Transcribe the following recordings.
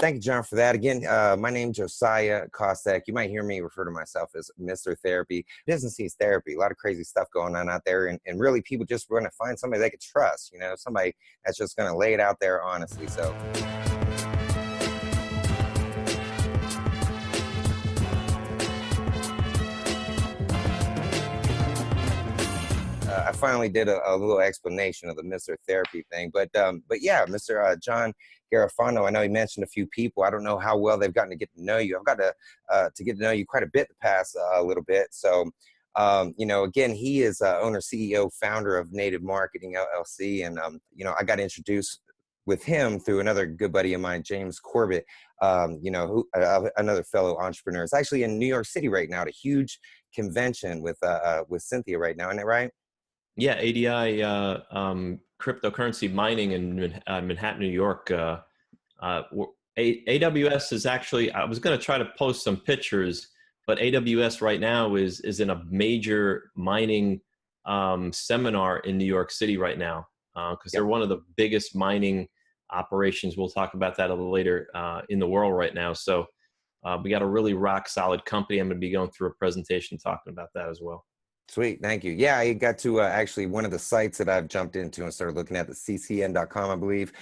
Thank you, John, for that. Again, my name's Josiah Kostek. You might hear me refer to myself as Mr. Therapy. Business needs therapy. A lot of crazy stuff going on out there. And really, people just want to find somebody they could trust, somebody that's just going to lay it out there honestly. So. I finally did a little explanation of the Mr. Therapy thing, but yeah, Mr. John Garofano, I know he mentioned a few people. I don't know how well they've gotten to get to know you. I've got to get to know you quite a bit the past little bit. So, again, he is owner, CEO, founder of Native Marketing LLC, and I got introduced with him through another good buddy of mine, James Corbett. Another fellow entrepreneur. It's actually in New York City right now at a huge convention with Cynthia right now, isn't it right? Yeah, ADI cryptocurrency mining in Manhattan, New York. AWS is actually, I was going to try to post some pictures, but AWS right now is in a major mining seminar in New York City right now because they're one of the biggest mining operations. We'll talk about that a little later in the world right now. So we got a really rock solid company. I'm going to be going through a presentation talking about that as well. Sweet, thank you. Yeah, I got to actually one of the sites that I've jumped into and started looking at, the ccn.com, I believe.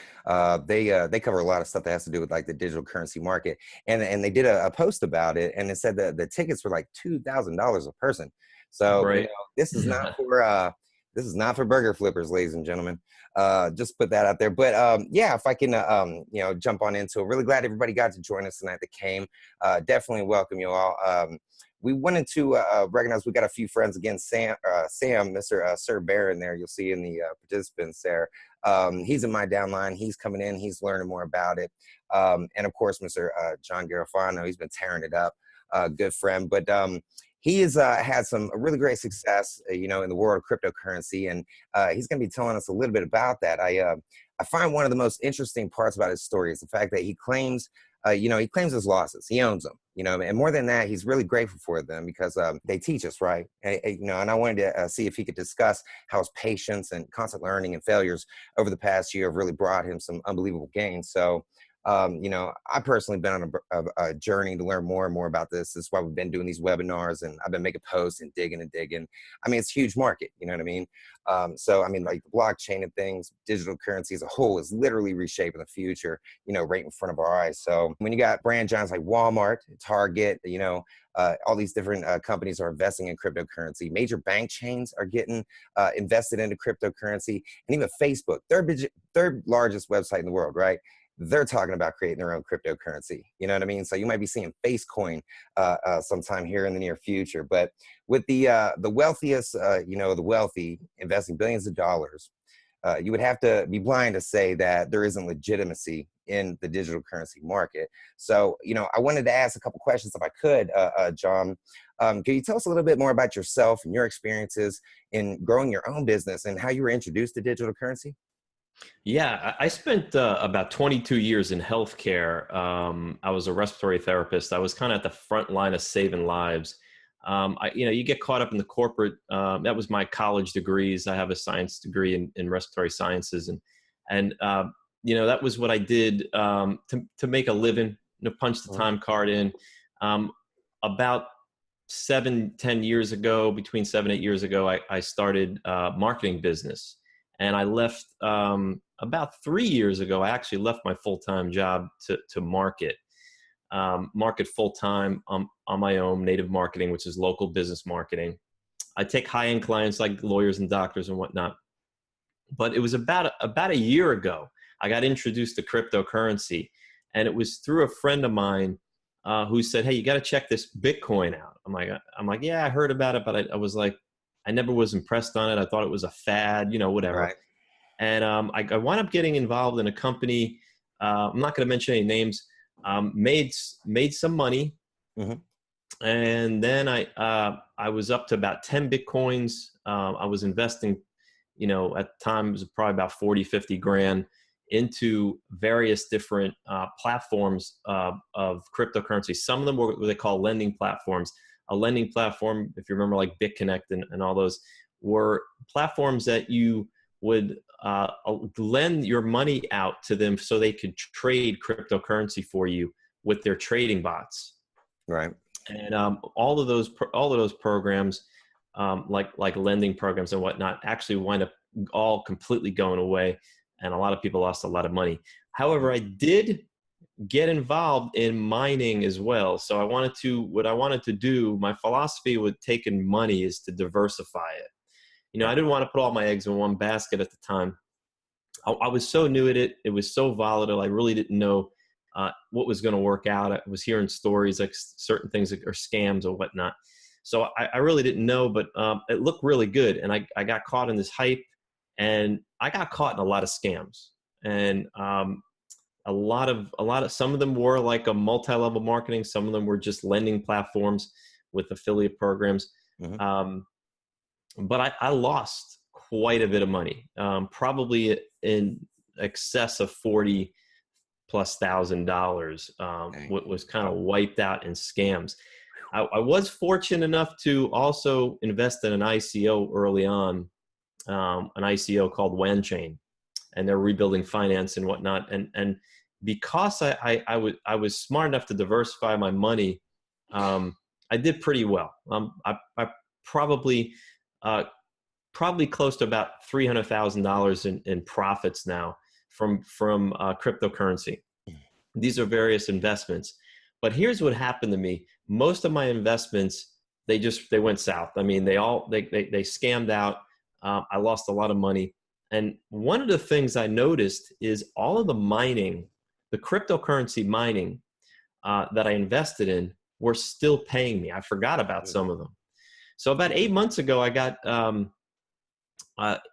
They cover a lot of stuff that has to do with like the digital currency market, and they did a post about it, and it said that the tickets were like $2,000 a person. So right. This is not for burger flippers, ladies and gentlemen. Just put that out there. But yeah, if I can jump on into it. Really glad everybody got to join us tonight that came. Definitely welcome you all. We wanted to recognize we got a few friends again. Sam, Mr. Sir Barron there, you'll see in the participants there. He's in my downline. He's coming in. He's learning more about it. And of course, Mr. John Garofano, he's been tearing it up. Good friend. But he has had some really great success, in the world of cryptocurrency. And he's going to be telling us a little bit about that. I find one of the most interesting parts about his story is the fact that he claims his losses. He owns them, and more than that, he's really grateful for them because they teach us, right? And I wanted to see if he could discuss how his patience and constant learning and failures over the past year have really brought him some unbelievable gains. So, I personally been on a journey to learn more and more about this. This is why we've been doing these webinars, and I've been making posts and digging. I mean, it's a huge market, you know what I mean? Like the blockchain and things, digital currency as a whole is literally reshaping the future, right in front of our eyes. So when you got brand giants like Walmart, Target, all these different companies are investing in cryptocurrency. Major bank chains are getting invested into cryptocurrency, and even Facebook, third largest website in the world, right? They're talking about creating their own cryptocurrency. You know what I mean? So you might be seeing Facecoin sometime here in the near future. But with the wealthiest, the wealthy investing billions of dollars, you would have to be blind to say that there isn't legitimacy in the digital currency market. So, I wanted to ask a couple questions if I could, John. Can you tell us a little bit more about yourself and your experiences in growing your own business and how you were introduced to digital currency? Yeah, I spent about 22 years in healthcare. I was a respiratory therapist. I was kind of at the front line of saving lives. You get caught up in the corporate. That was my college degrees. I have a science degree in respiratory sciences, and that was what I did to make a living. Punch the time card in. About 7-10 years ago, between 7-8 years ago, I started marketing business. And I left about 3 years ago. I actually left my full-time job to market full-time on my own, native marketing, which is local business marketing. I take high-end clients like lawyers and doctors and whatnot. But it was about a year ago, I got introduced to cryptocurrency. And it was through a friend of mine who said, "Hey, you got to check this Bitcoin out." I'm like, yeah, I heard about it, but I was like, I never was impressed on it. I thought it was a fad, whatever. Right. And I wound up getting involved in a company. I'm not going to mention any names. Made some money, and then I was up to about 10 Bitcoins. I was investing, at the time it was probably about 40-50 grand into various different platforms of cryptocurrency. Some of them were what they call lending platforms. A lending platform, if you remember, like BitConnect and all those, were platforms that you would lend your money out to them so they could trade cryptocurrency for you with their trading bots. Right. And all of those programs, like lending programs and whatnot, actually wind up all completely going away, and a lot of people lost a lot of money. However, I did get involved in mining as well. So what I wanted to do, my philosophy with taking money is to diversify it. You know, I didn't want to put all my eggs in one basket at the time. I was so new at it. It was so volatile. I really didn't know what was going to work out. I was hearing stories like certain things are scams or whatnot. So I really didn't know, but it looked really good. And I got caught in this hype, and I got caught in a lot of scams. And some of them were like a multi-level marketing. Some of them were just lending platforms with affiliate programs. Mm-hmm. But I lost quite a bit of money, probably in excess of $40,000+. What was kind of wiped out in scams. I was fortunate enough to also invest in an ICO early on, an ICO called WanChain, and they're rebuilding finance and whatnot. And because I was smart enough to diversify my money, I did pretty well. I probably close to about $300,000 in profits now from cryptocurrency. These are various investments, but here's what happened to me. Most of my investments, they went south. I mean, they scammed out. I lost a lot of money. And one of the things I noticed is all of the cryptocurrency mining that I invested in were still paying me. I forgot about some of them. So about 8 months ago, I got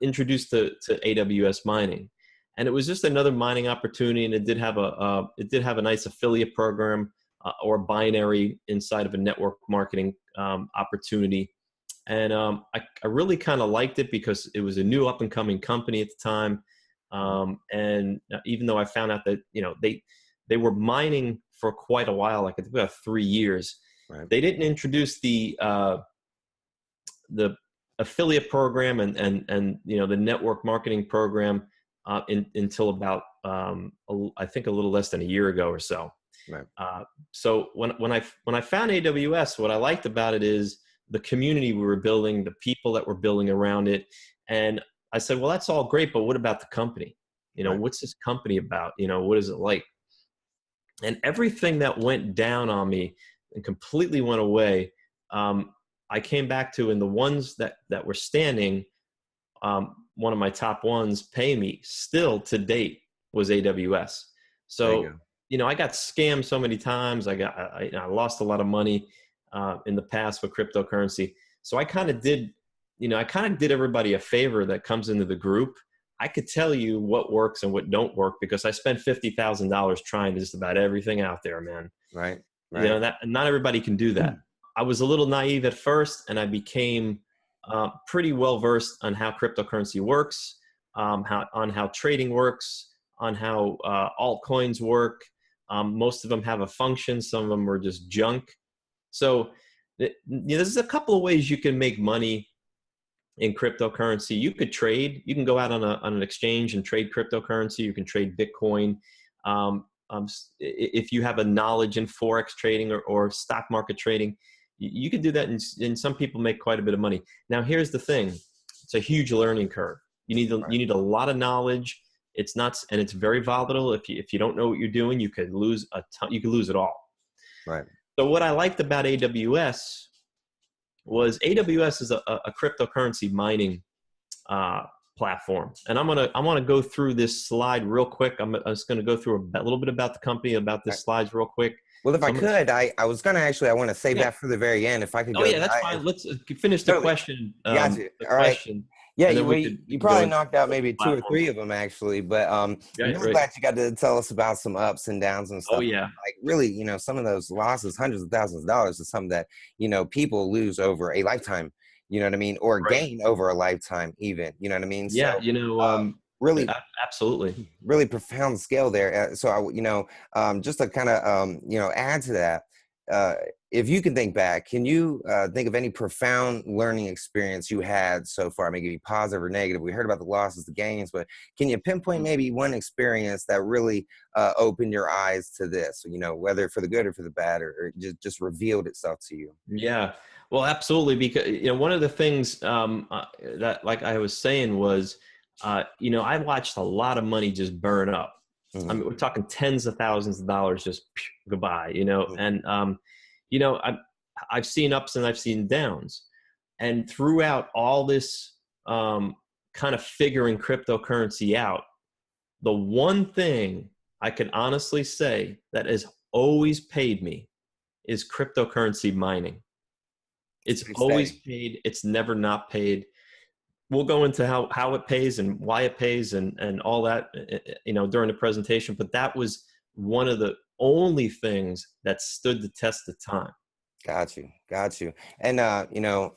introduced to AWS mining, and it was just another mining opportunity. And it did have a nice affiliate program or binary inside of a network marketing opportunity. And I really kind of liked it because it was a new up and coming company at the time. And even though I found out that, they were mining for quite a while, like I think about 3 years, Right. They didn't introduce the affiliate program and the network marketing program until about I think a little less than a year ago or so. Right. So when I found AWS, what I liked about it is the community we were building, the people that were building around it. And I said, well, that's all great, but what about the company? Right. What's this company about? What is it like? And everything that went down on me and completely went away, I came back to, and the ones that were standing, one of my top ones pay me still to date was AWS. So, I got scammed so many times. I lost a lot of money in the past with cryptocurrency. So I kind of did everybody a favor that comes into the group. I could tell you what works and what don't work because I spent $50,000 trying just about everything out there, man. Right. That not everybody can do that. I was a little naive at first, and I became pretty well versed on how cryptocurrency works, how trading works, on how altcoins work. Most of them have a function. Some of them are just junk. So there's a couple of ways you can make money in cryptocurrency. You could trade. You can go out on an exchange and trade cryptocurrency. You can trade Bitcoin. If you have a knowledge in Forex trading or stock market trading, you can do that, and some people make quite a bit of money. Now, here's the thing. It's a huge learning curve. You need a lot of knowledge. It's very volatile. If you don't know what you're doing, you could lose a ton. You could lose it all. Right. So what I liked about AWS was AWS is a cryptocurrency mining platform. And I'm gonna go through this slide real quick. I'm just gonna go through a little bit about the company, about this slides real quick. Well, if I want to save that for the very end. If I could go. Oh yeah, that's fine. Let's finish the question. Gotcha. The All right. question. Yeah, you probably knocked out maybe 2 or 3 of them actually, but I'm glad you got to tell us about some ups and downs and stuff. Oh yeah. Like really, some of those losses, hundreds of thousands of dollars, is something that people lose over a lifetime. You know what I mean, or gain over a lifetime, even. You know what I mean? Yeah. So, really, absolutely, really profound scale there. So I, just to kind of add to that, if you can think back, can you think of any profound learning experience you had so far, maybe positive or negative? We heard about the losses, the gains, but can you pinpoint maybe one experience that really opened your eyes to this, you know, whether for the good or for the bad, or just revealed itself to you? Yeah, well, absolutely. Because, you know, one of the things that, like I was saying, was, you know, I watched a lot of money just burn up. I Hmm. mean, we're talking tens of thousands of dollars just goodbye, you know. And you know, I've seen ups and I've seen downs, and throughout all this kind of figuring cryptocurrency out, the one thing I can honestly say that has always paid me is cryptocurrency mining. It's Safe always stay. paid. It's never not paid. We'll go into how it pays and why it pays and all that, you know, during the presentation. But that was one of the only things that stood the test of time. Got you, got you. And you know,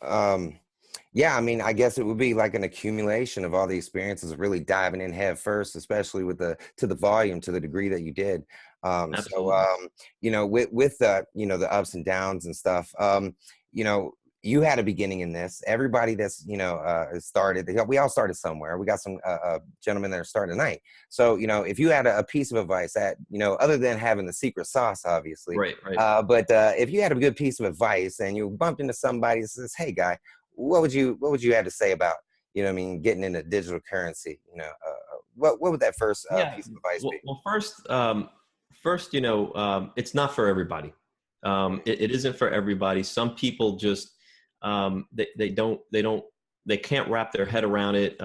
yeah, I mean, I guess it would be like an accumulation of all the experiences of really diving in head first, especially with the volume, to the degree that you did. So Absolutely. you know, with the, you know, the ups and downs and stuff, you know, you had a beginning in this. Everybody that's, you know, started, we all started somewhere. We got some gentlemen that are starting tonight. So, you know, if you had a piece of advice that, you know, other than having the secret sauce, obviously, Right, right. but if you had a good piece of advice and you bumped into somebody that says, "Hey, guy, what would you have to say about, you know what I mean, getting into digital currency?" You know, what would that first Yeah. piece of advice be? Well, first, you know, it's not for everybody. It isn't for everybody. Some people just they can't wrap their head around it.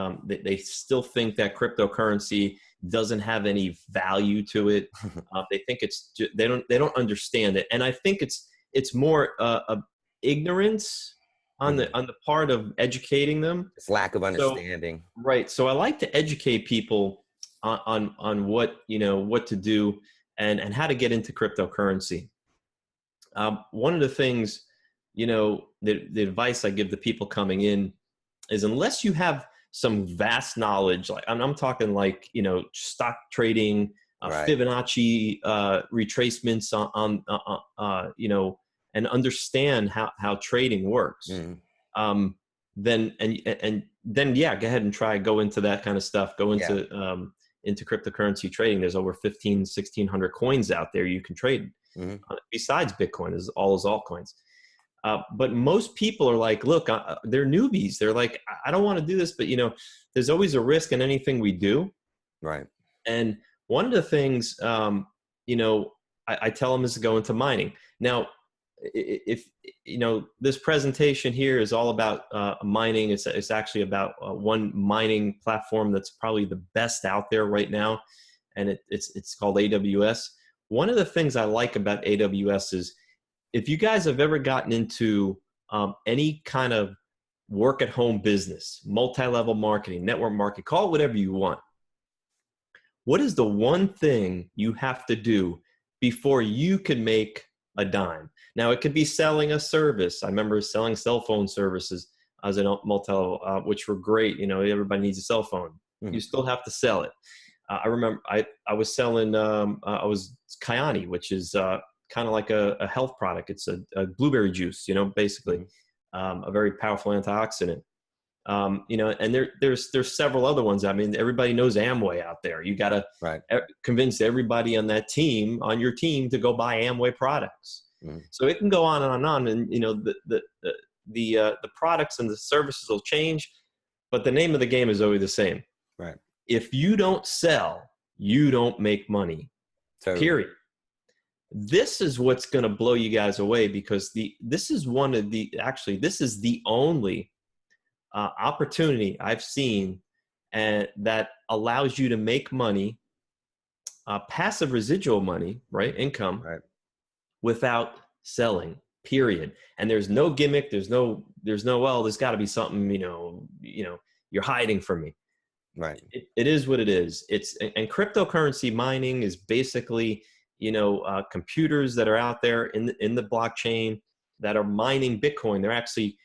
They still think that cryptocurrency doesn't have any value to it. They think they don't understand it, and I think it's more ignorance Mhm. on the part of educating them. It's lack of So understanding. right. So I like to educate people on what, you know, what to do and how to get into cryptocurrency. One of the things, you know, the advice I give the people coming in is, unless you have some vast knowledge, like I'm talking like, you know, stock trading, Right. Fibonacci retracements you know, and understand how trading works, Mhm. um, then and then yeah, go ahead and go into that kind of stuff. Go Yeah. into cryptocurrency trading. There's over 1,600 coins out there you can trade Mhm. besides Bitcoin, is all is altcoins. But most people are like, look, they're newbies. They're like, I don't want to do this, but you know, there's always a risk in anything we do. Right. And one of the things, you know, I tell them is to go into mining. Now, if you know, this presentation here is all about mining. It's actually about one mining platform that's probably the best out there right now, and it's called AWS. One of the things I like about AWS is, if you guys have ever gotten into any kind of work at home business, multi-level marketing, network marketing, call it whatever you want. What is the one thing you have to do before you can make a dime? Now, it could be selling a service. I remember selling cell phone services as a multi-level, which were great. You know, everybody needs a cell phone. You Mhm. still have to sell it. I remember I was selling, I was Kyani, which is kind of like a health product. It's a blueberry juice, you know, basically Mhm. a very powerful antioxidant. You know, and there's several other ones. I mean, everybody knows Amway out there. You got to Right. convince everybody on that team, on your team, to go buy Amway products. Mhm. So it can go on and on, and you know, the products and the services will change, but the name of the game is always the same. Right. If you don't sell, you don't make money. Totally. Period. This is what's going to blow you guys away, because this is one of the, actually this is the only opportunity I've seen and that allows you to make money, passive residual money, right, income, Right. without selling. Period. And there's no gimmick. There's no well, there's got to be something, you're hiding from me. Right. It is what it is. And cryptocurrency mining is basically, computers that are out there in the blockchain that are mining Bitcoin. They're actually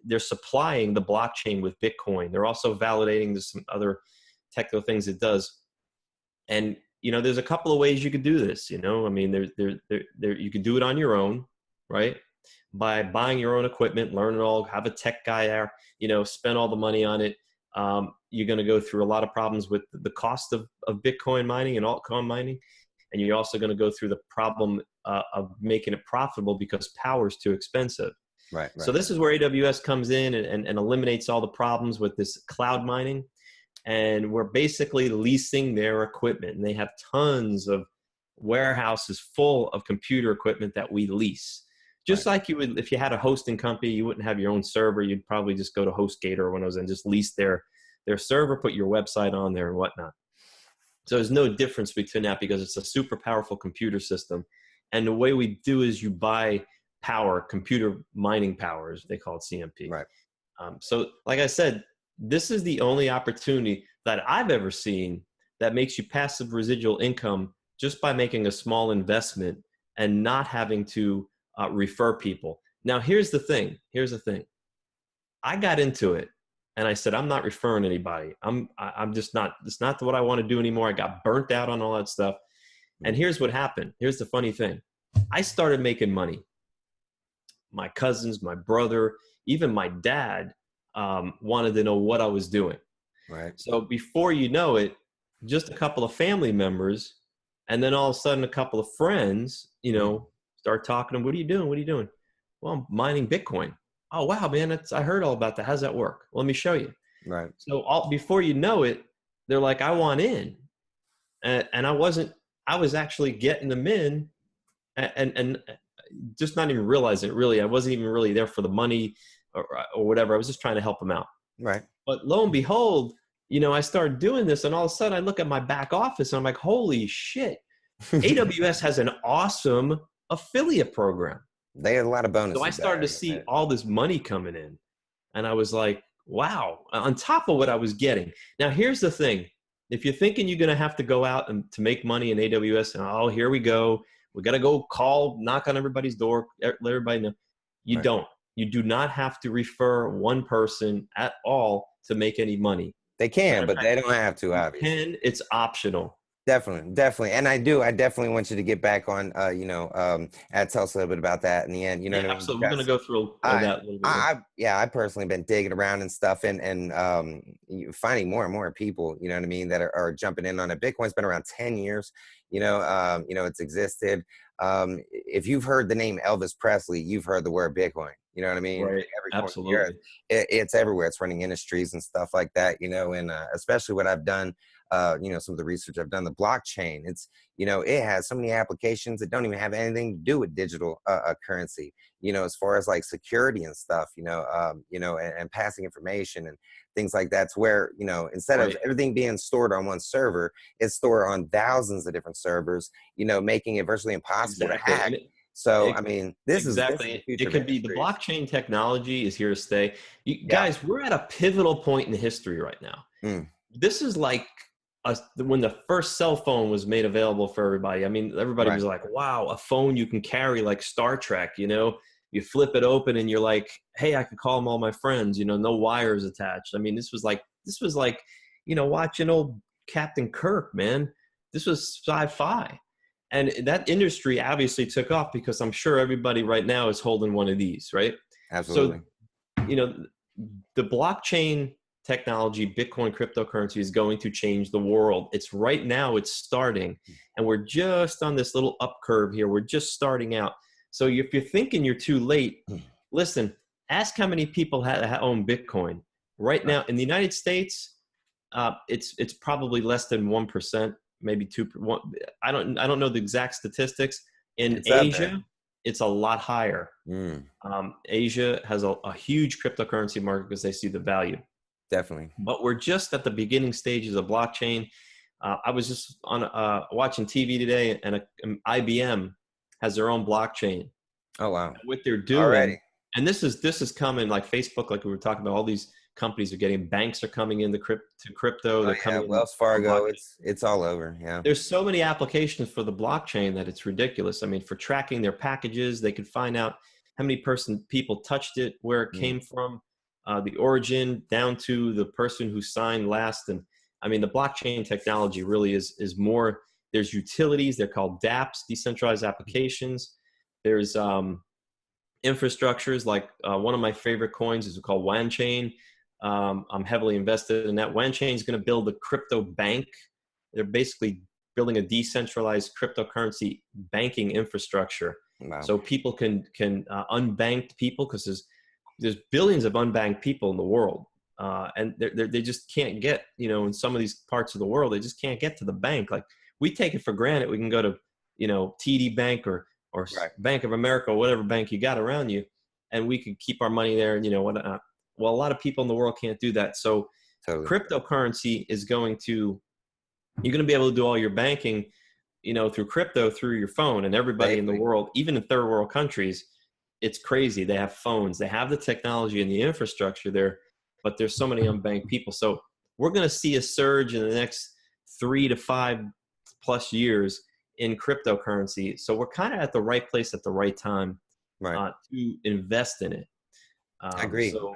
they're supplying the blockchain with Bitcoin. They're also validating. There's some other technical things it does. And you know, there's a couple of ways you could do this. You know, I mean, you could do it on your own, right? By buying your own equipment, learn it all, have a tech guy there, you know, spend all the money on it. You're going to go through a lot of problems with the cost of Bitcoin mining and altcoin mining. And you're also going to go through the problem of making it profitable because power is too expensive. Right. So this is where AWS comes in and eliminates all the problems with this cloud mining. And we're basically leasing their equipment. And they have tons of warehouses full of computer equipment that we lease. Just like you would, if you had a hosting company, you wouldn't have your own server. You'd probably just go to HostGator or one of those and just lease their server, put your website on there and whatnot. So there's no difference between that because it's a super powerful computer system. And the way we do is you buy power, computer mining power, as they call it, CMP. Right. So like I said, this is the only opportunity that I've ever seen that makes you passive residual income just by making a small investment and not having to refer people. Now, here's the thing. I got into it and I said, I'm not referring anybody. I'm just not, it's not what I want to do anymore. I got burnt out on all that stuff. And here's what happened. Here's the funny thing. I started making money. My cousins, my brother, even my dad wanted to know what I was doing. Right. So before you know it, just a couple of family members, and then all of a sudden a couple of friends, you know, start talking to them. What are you doing? What are you doing? Well, I'm mining Bitcoin. Oh, wow, man. I heard all about that. How's that work? Well, let me show you. Right. So before you know it, they're like, I want in. And I was actually getting them in and just not even realizing it really. I wasn't even really there for the money or whatever. I was just trying to help them out. Right. But lo and behold, you know, I started doing this and all of a sudden I look at my back office and I'm like, holy shit, AWS has an awesome affiliate program. They had a lot of bonuses. So I started to see all this money coming in and I was like, wow, on top of what I was getting. Now, here's the thing. If you're thinking you're going to have to go out and to make money in AWS and, oh, here we go. We got to go knock on everybody's door, let everybody know. You don't. You do not have to refer one person at all to make any money. They can, but they don't have to, obviously. It's optional. Definitely. And I definitely want you to get back on, tell us a little bit about that in the end. You know, absolutely. We're going to go through that a little bit. I personally been digging around and stuff and finding more and more people, you know what I mean, that are jumping in on it. Bitcoin's been around 10 years, it's existed. If you've heard the name Elvis Presley, you've heard the word Bitcoin. You know what I mean? Right. Absolutely. It's everywhere. It's running industries and stuff like that, and especially what I've done, some of the research I've done, the blockchain, it has so many applications that don't even have anything to do with digital currency, as far as like security and stuff, and passing information and things like that. It's where, instead of everything being stored on one server, it's stored on thousands of different servers, making it virtually impossible to hack. So, I mean, this is the future. It could be the blockchain technology is here to stay. Guys, we're at a pivotal point in history right now. This is like when the first cell phone was made available for everybody. I mean, everybody was like, wow, a phone you can carry like Star Trek, you flip it open and you're like, hey, I can call them all my friends, no wires attached. I mean, this was like, watching old Captain Kirk, man. This was sci-fi. And that industry obviously took off because I'm sure everybody right now is holding one of these, right? Absolutely. So, the blockchain technology, Bitcoin cryptocurrency is going to change the world. It's right now, it's starting. And we're just on this little up curve here. We're just starting out. So if you're thinking you're too late, listen, ask how many people own Bitcoin. Right now in the United States, it's probably less than 1%. Maybe 2%. I don't know the exact statistics. In Asia, it's a lot higher. Asia has a huge cryptocurrency market because they see the value. Definitely. But we're just at the beginning stages of blockchain. I was just on watching TV today, and IBM has their own blockchain. Oh wow! What they're doing already, and this is coming like Facebook, like we were talking about. All these companies are getting, banks are coming into crypto. They're coming. Wells Fargo, it's all over. Yeah. There's so many applications for the blockchain that it's ridiculous. I mean, for tracking their packages, they could find out how many people touched it, where it came from, the origin down to the person who signed last. And I mean, the blockchain technology really is more There's utilities. They're called dApps, decentralized applications. There's infrastructures like one of my favorite coins is called WanChain. I'm heavily invested in that. WanChain is going to build a crypto bank. They're basically building a decentralized cryptocurrency banking infrastructure. Wow. So people can unbanked people, because there's billions of unbanked people in the world, and they just can't get, in some of these parts of the world, they just can't get to the bank. Like, we take it for granted we can go to TD Bank or Right. Bank of America, or whatever bank you got around you, and we could keep our money there, and whatnot. Well, a lot of people in the world can't do that. So Totally. cryptocurrency is you're going to be able to do all your banking, through crypto, through your phone. And everybody in the world, even in third world countries, it's crazy. They have phones, they have the technology and the infrastructure there, but there's so many unbanked people. So we're going to see a surge in the next 3 to 5+ years in cryptocurrency. So we're kind of at the right place at the right time, right, to invest in it. I agree. So,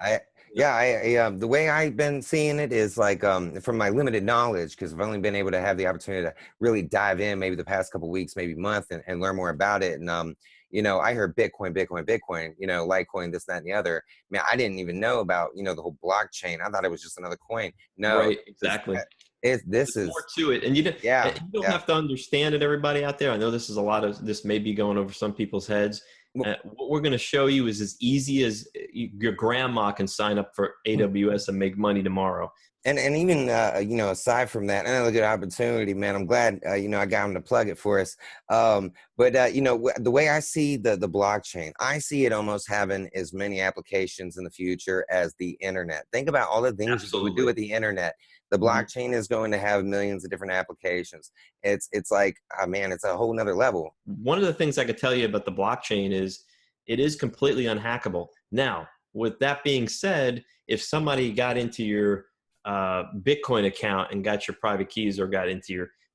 The way I've been seeing it is like, from my limited knowledge, because I've only been able to have the opportunity to really dive in maybe the past couple of weeks, maybe month, and learn more about it. And, I heard Bitcoin, Litecoin, this, that, and the other. Man, I didn't even know about, the whole blockchain. I thought it was just another coin. No, right, exactly. This There's is more to it, and you don't have to understand it. Everybody out there, I know this may be going over some people's heads. What we're going to show you is as easy as your grandma can sign up for AWS and make money tomorrow. And even aside from that, another good opportunity, man. I'm glad I got him to plug it for us. But the way I see the blockchain, I see it almost having as many applications in the future as the internet. Think about all the things you would do with the internet. The blockchain is going to have millions of different applications. It's like, man, it's a whole nother level. One of the things I could tell you about the blockchain is it is completely unhackable. Now, with that being said, if somebody got into your Bitcoin account and got your private keys, or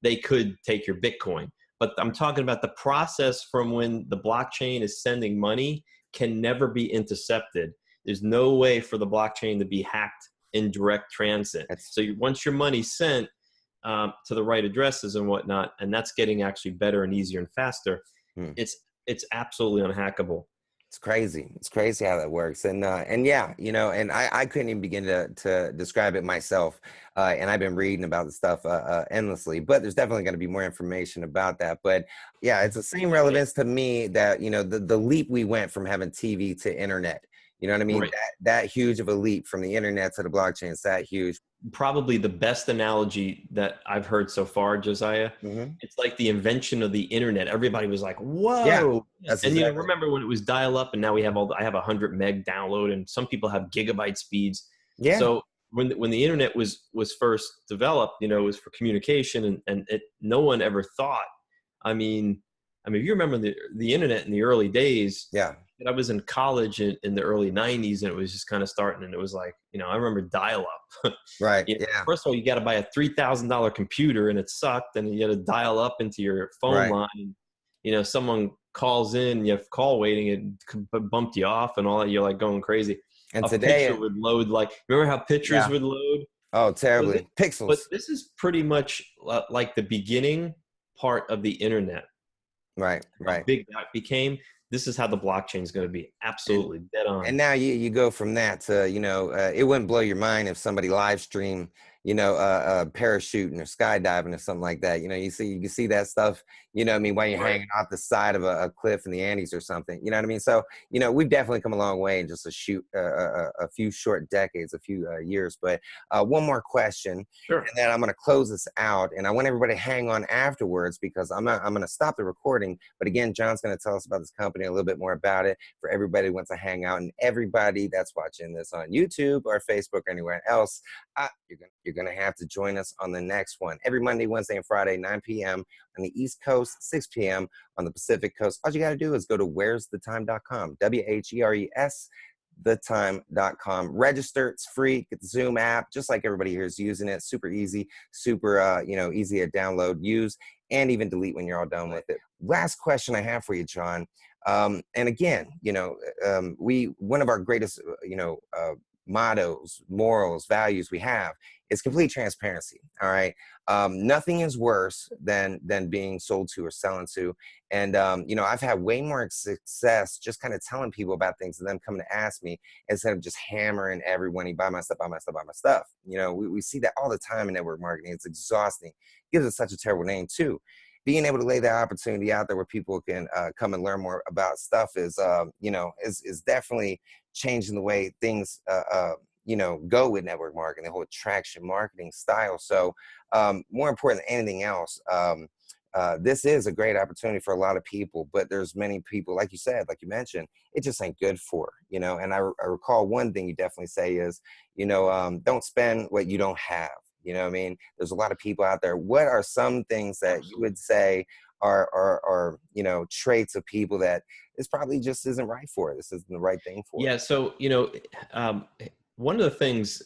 they could take your Bitcoin. But I'm talking about the process from when the blockchain is sending money can never be intercepted. There's no way for the blockchain to be hacked in direct transit. So once your money's sent to the right addresses and whatnot, and that's getting actually better and easier and faster, it's absolutely unhackable. It's crazy. It's crazy how that works. And yeah, and I couldn't even begin to describe it myself. And I've been reading about the stuff endlessly, but there's definitely going to be more information about that. But yeah, it's the same relevance to me that, the leap we went from having TV to internet. You know what I mean? Right. That huge of a leap from the internet to the blockchain. It's that huge. Probably the best analogy that I've heard so far, Josiah. It's like the invention of the internet. Everybody was like, whoa. Yeah, and remember when it was dial up, and now we have I have 100 meg download, and some people have gigabyte speeds. Yeah. So when the internet was first developed, it was for communication, and no one ever thought, I mean, if you remember the internet in the early days, I was in college in the early 90s, and it was just kind of starting, and it was like, I remember dial-up. Right. First of all, you got to buy a $3,000 computer, and it sucked, and you had to dial up into your phone line. And, someone calls in, you have call waiting, it bumped you off and all that. You're like going crazy. And today picture would load, like, remember how pictures would load? Oh, terribly. Pixels. But this is pretty much like the beginning part of the internet. Right. How big that became. This is how the blockchain is going to be. Absolutely dead on. And now you go from that to, it wouldn't blow your mind if somebody live stream, parachuting or skydiving or something like that. You can see that stuff, while you're hanging off the side of a cliff in the Andes or something, you know what I mean? So, we've definitely come a long way in just a few short decades, a few years. But one more question, and then I'm going to close this out. And I want everybody to hang on afterwards, because I'm going to stop the recording. But again, John's going to tell us about this company, a little bit more about it for everybody who wants to hang out, and everybody that's watching this on YouTube or Facebook or anywhere else. You're going to have to join us on the next one. Every Monday, Wednesday, and Friday, 9 p.m. on the East Coast, 6 p.m. on the Pacific Coast. All you got to do is go to wheresthetime.com, WHERES, thetime.com. Register. It's free. Get the Zoom app, just like everybody here is using it. Super easy, super, easy to download, use, and even delete when you're all done with it. Last question I have for you, John. And again, one of our greatest, mottos, morals, values we have is complete transparency. All right. Nothing is worse than being sold to or selling to. And you know, I've had way more success just kind of telling people about things and them coming to ask me instead of just hammering everyone, buy my stuff, buy my stuff, buy my stuff. You know, we see that all the time in network marketing. It's exhausting. It gives it such a terrible name too. Being able to lay that opportunity out there where people can come and learn more about stuff is, you know, is definitely changing the way things, you know, go with network marketing, the whole attraction marketing style. So more important than anything else, this is a great opportunity for a lot of people, but there's many people, like you said, like you mentioned, it just ain't good for, you know. And I recall one thing you definitely say is, you know, don't spend what you don't have. You know what I mean? There's a lot of people out there. What are some things that you would say are you know, traits of people that this probably just isn't right for? This isn't the right thing for. Yeah. So, you know, one of the things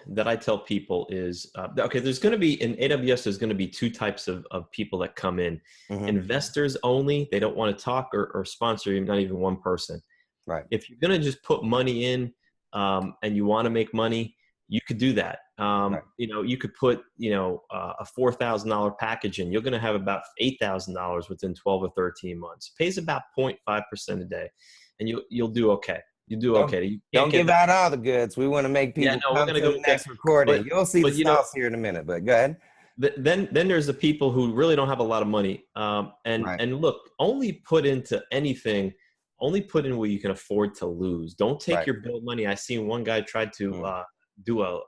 that I tell people is, okay, there's going to be in AWS, there's going to be two types of people that come in. Mm-hmm. Investors only, they don't want to talk or sponsor you, not even one person. Right. If you're going to just put money in and you want to make money, you could do that. Right. You know, you could put, you know, a $4,000 package in. You're going to have about $8,000 within 12 or 13 months. It pays about 0.5% a day, and you'll do okay. You do okay. You Don't give out all the goods. We want to make people no, we're come going to to go the next recording. You'll see the you know, sauce here in a minute, but go ahead. Then there's the people who really don't have a lot of money. And look, only put into anything. Only put in where you can afford to lose. Don't take your bill money. I seen one guy tried to do a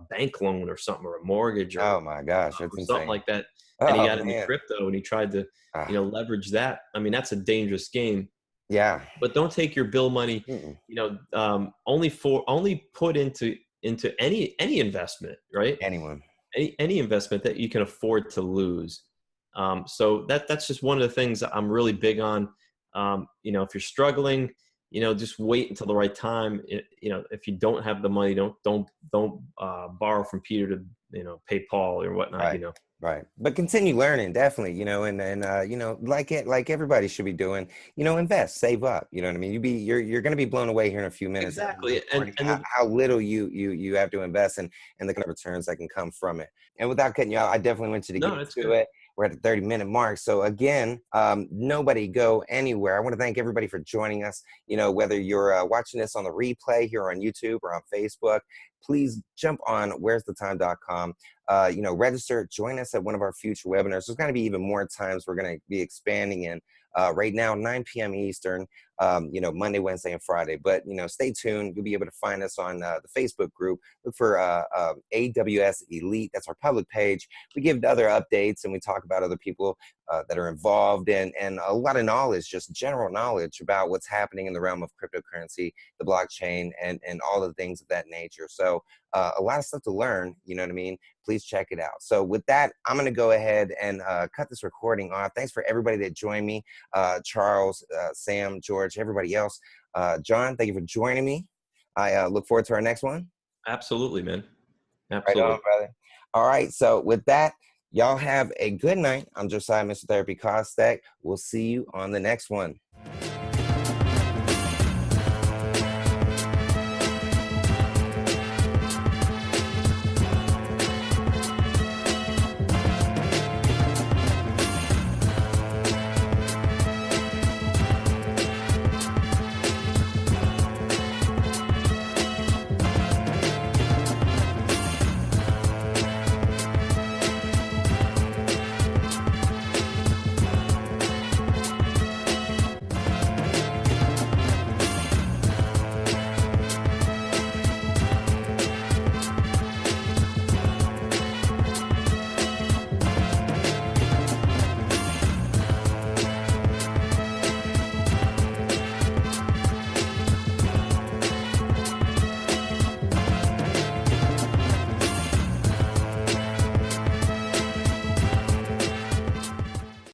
bank loan or something, or a mortgage, or, oh my gosh, that's or insane. something like that. And he got man. into crypto and he tried to, you know, leverage that. I mean, that's a dangerous game. Yeah. But don't take your bill money. You know, only put into any investment, right? Anyone. Any investment that you can afford to lose. So that's just one of the things that I'm really big on. You know, if you're struggling, you know, just wait until the right time. You know, if you don't have the money, don't borrow from Peter to, you know, pay Paul or whatnot. Right. You know. Right. But continue learning, definitely, you know, and you know, like everybody should be doing, you know, invest, save up. You know what I mean? You're going to be blown away here in a few minutes. Exactly. And how little you have to invest and the kind of returns that can come from it. And without cutting you out, I definitely want you to get into it. We're at the 30-minute mark. So again, nobody go anywhere. I want to thank everybody for joining us. You know, whether you're watching this on the replay here on YouTube or on Facebook, please jump on where'sthetime.com. You know, register, join us at one of our future webinars. There's going to be even more times we're going to be expanding in. Right now, 9 p.m. Eastern, you know, Monday, Wednesday, and Friday. But, you know, stay tuned. You'll be able to find us on the Facebook group. Look for AWS Elite. That's our public page. We give other updates and we talk about other people that are involved and a lot of knowledge, just general knowledge about what's happening in the realm of cryptocurrency, the blockchain, and all the things of that nature. So a lot of stuff to learn, you know what I mean? Please check it out. So with that, I'm going to go ahead and cut this recording off. Thanks for everybody that joined me. Charles, Sam, George, everybody else. John, thank you for joining me. I look forward to our next one. Absolutely, man. Absolutely. Right on, brother. All right. So with that, y'all have a good night. I'm Josiah, Mr. Therapy Costek. We'll see you on the next one.